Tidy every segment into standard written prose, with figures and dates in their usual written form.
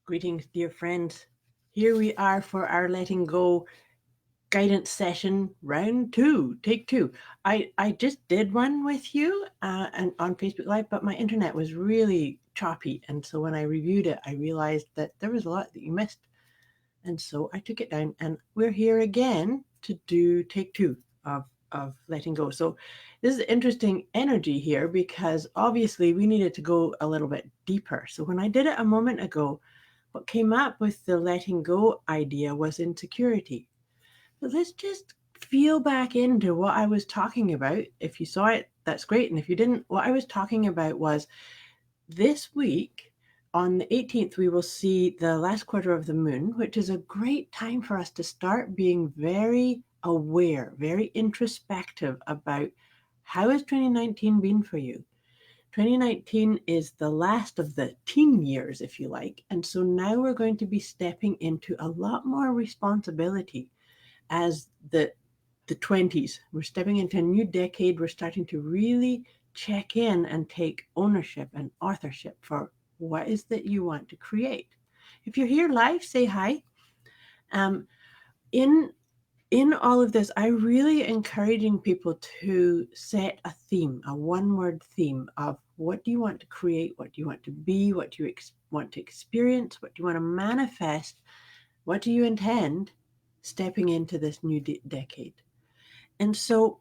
Greetings, dear friends. Here we are for our letting go guidance session round two, take two. I just did one with you and on Facebook Live, but my internet was really choppy. And so when I reviewed it, I realized that there was a lot that you missed. And so I took it down and we're here again to do take two of letting go. So this is interesting energy here because obviously we needed to go a little bit deeper. So when I did it a moment ago, what came up with the letting go idea was insecurity. But let's just feel back into what I was talking about. If you saw it, that's great. And if you didn't, what I was talking about was this week on the 18th, we will see the last quarter of the moon, which is a great time for us to start being very aware, very introspective about how has 2019 been for you? 2019 is the last of the teen years, if you like. And so now we're going to be stepping into a lot more responsibility as the 20s. We're stepping into a new decade. We're starting to really check in and take ownership and authorship for what is that you want to create. If you're here live, say hi. Um, in in all of this, I really encouraging people to set a theme, a one-word theme of what do you want to create, what do you want to be, what do you want to experience, what do you want to manifest, what do you intend stepping into this new decade. And so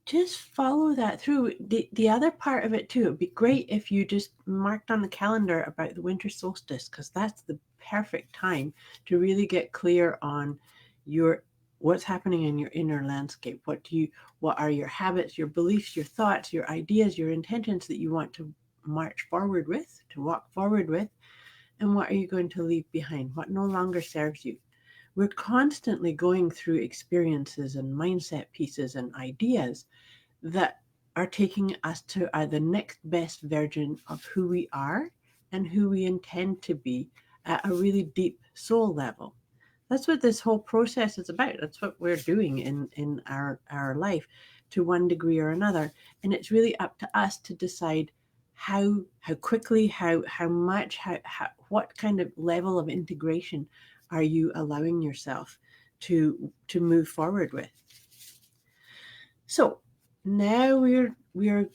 just follow that through. The other part of it too, it'd be great if you just marked on the calendar about the winter solstice, because that's the perfect time to really get clear on your what's happening in your inner landscape. What are your habits, your beliefs, your thoughts, your ideas, your intentions that you want to march forward with, to walk forward with, and what are you going to leave behind? What no longer serves you? We're constantly going through experiences and mindset pieces and ideas that are taking us to the next best version of who we are and who we intend to be at a really deep soul level. That's what this whole process is about. That's what we're doing in our life to one degree or another. And it's really up to us to decide how quickly, how much, how what kind of level of integration are you allowing yourself to move forward with. So now we're going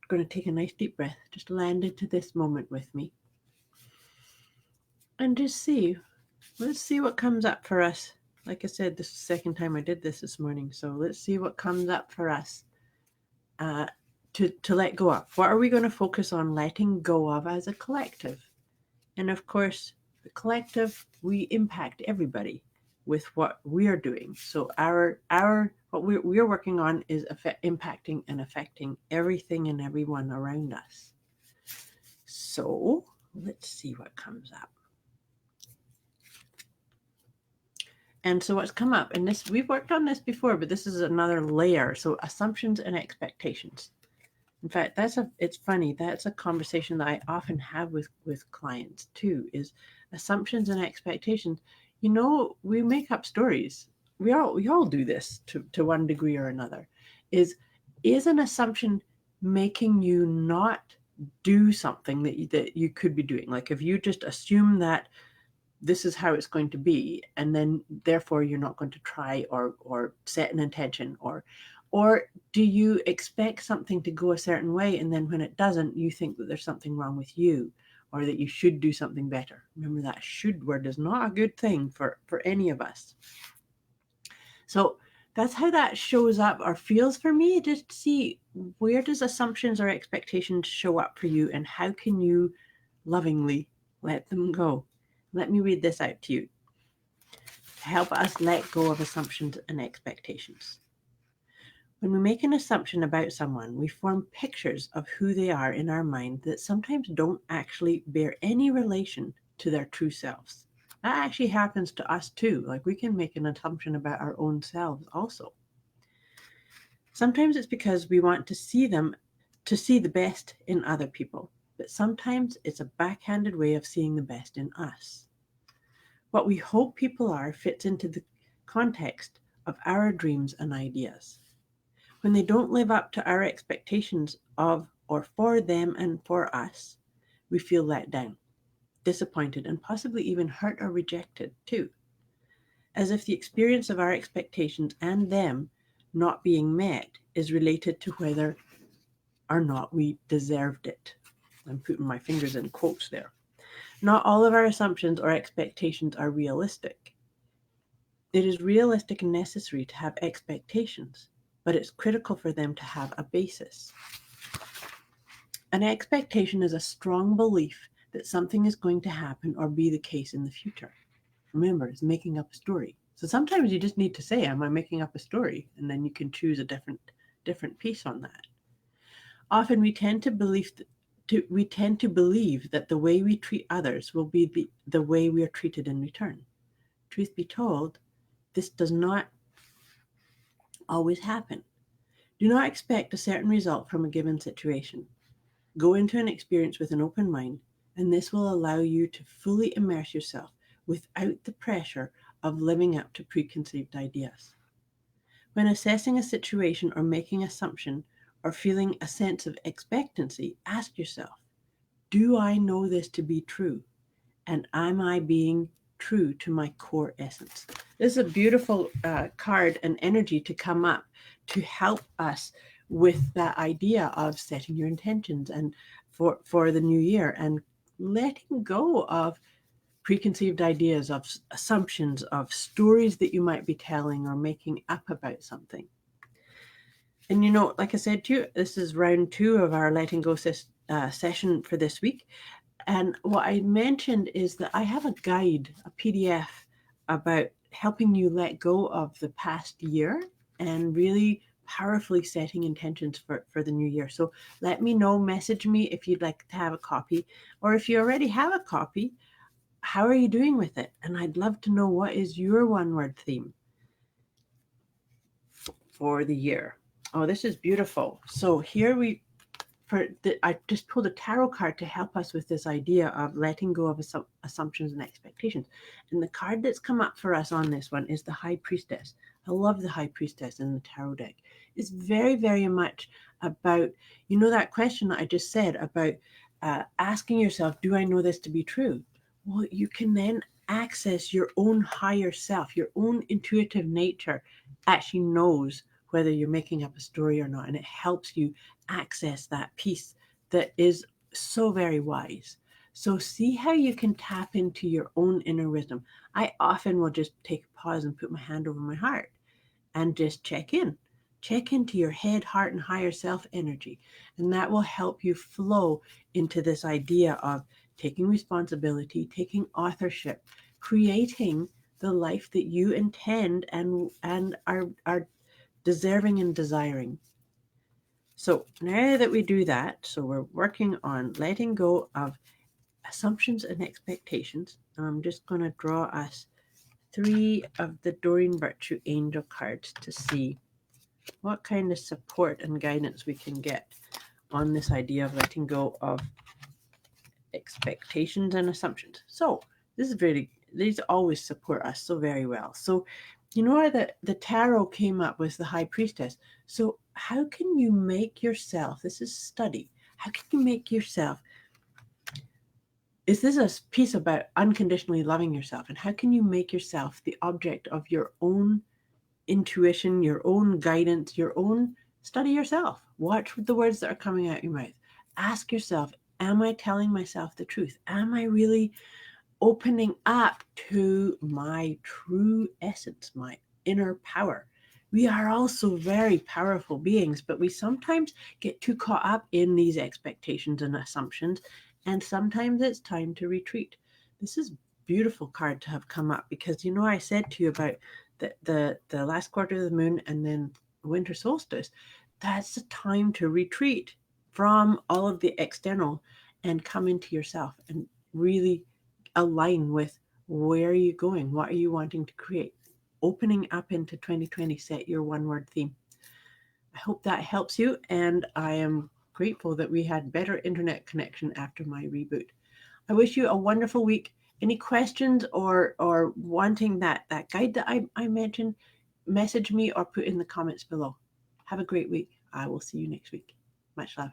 to take a nice deep breath. Just land into this moment with me and just see. Let's see what comes up for us. Like I said, this is the second time I did this morning. So let's see what comes up for us uh, to let go of. What are we going to focus on letting go of as a collective? And of course, the collective, we impact everybody with what we are doing. So our what we're working on is impacting and affecting everything and everyone around us. So let's see what comes up. And so what's come up, and this we've worked on this before, but this is another layer. So assumptions and expectations. In fact, it's funny, that's a conversation that I often have with clients too, is assumptions and expectations. We make up stories. We all do this to one degree or another. Is an assumption making you not do something that you could be doing? Like if you just assume that this is how it's going to be, and then therefore you're not going to try or set an intention, or do you expect something to go a certain way, and then when it doesn't, you think that there's something wrong with you, or that you should do something better? Remember, that should word is not a good thing for any of us. So that's how that shows up or feels for me. Just see, where does assumptions or expectations show up for you, and how can you lovingly let them go? Let me read this out to you to help us let go of assumptions and expectations. When we make an assumption about someone, we form pictures of who they are in our mind that sometimes don't actually bear any relation to their true selves. That actually happens to us too. Like we can make an assumption about our own selves also. Sometimes it's because we want to see the best in other people, but sometimes it's a backhanded way of seeing the best in us. What we hope people are fits into the context of our dreams and ideas. When they don't live up to our expectations of or for them and for us, we feel let down. disappointed, and possibly even hurt or rejected too, as if the experience of our expectations and them not being met is related to whether or not we deserved it. I'm putting my fingers in quotes there. Not all of our assumptions or expectations are realistic. It is realistic and necessary to have expectations, but it's critical for them to have a basis. An expectation is a strong belief that something is going to happen or be the case in the future. Remember, it's making up a story. So sometimes you just need to say, am I making up a story? And then you can choose a different piece on that. Often we tend to believe that the way we treat others will be the way we are treated in return. Truth be told, this does not always happen. Do not expect a certain result from a given situation. Go into an experience with an open mind, and this will allow you to fully immerse yourself without the pressure of living up to preconceived ideas. When assessing a situation or making assumption or feeling a sense of expectancy, ask yourself, do I know this to be true? And am I being true to my core essence? This is a beautiful card and energy to come up to help us with that idea of setting your intentions and for the new year and letting go of preconceived ideas, of assumptions, of stories that you might be telling or making up about something. And like I said to you, this is round 2 of our letting go session for this week. And what I mentioned is that I have a guide, a PDF about helping you let go of the past year and really powerfully setting intentions for the new year. So let me know, message me if you'd like to have a copy, or if you already have a copy, how are you doing with it? And I'd love to know, what is your one-word theme for the year? Oh, this is beautiful. So here I just pulled a tarot card to help us with this idea of letting go of assumptions and expectations. And the card that's come up for us on this one is the High Priestess. I love the High Priestess in the tarot deck. It's very, very much about, that question that I just said about asking yourself, do I know this to be true? Well, you can then access your own higher self, your own intuitive nature actually knows whether you're making up a story or not. And it helps you access that piece that is so very wise. So see how you can tap into your own inner wisdom. I often will just take a pause and put my hand over my heart and just check into your head, heart, and higher self energy. And that will help you flow into this idea of taking responsibility, taking authorship, creating the life that you intend and are deserving and desiring. So now that we do that, so we're working on letting go of assumptions and expectations. And I'm just going to draw us 3 of the Doreen Virtue Angel cards to see what kind of support and guidance we can get on this idea of letting go of expectations and assumptions. So these always support us so very well. So the tarot came up with the High Priestess. So how can you make yourself, this is study, how can you make yourself, is this a piece about unconditionally loving yourself? And how can you make yourself the object of your own intuition, your own guidance, your own study yourself? Watch the words that are coming out your mouth. Ask yourself, am I telling myself the truth? Am I really opening up to my true essence, my inner power? We are also very powerful beings, but we sometimes get too caught up in these expectations and assumptions, and sometimes it's time to retreat. This is a beautiful card to have come up because I said to you about the last quarter of the moon and then winter solstice. That's the time to retreat from all of the external and come into yourself and really align with where are you going, what are you wanting to create. Opening up into 2020, set your one-word theme. I hope that helps you, and I am grateful that we had better internet connection after my reboot. I wish you a wonderful week. Any questions or wanting that guide that I mentioned, message me or put in the comments below. Have a great week. I will see you next week. Much love.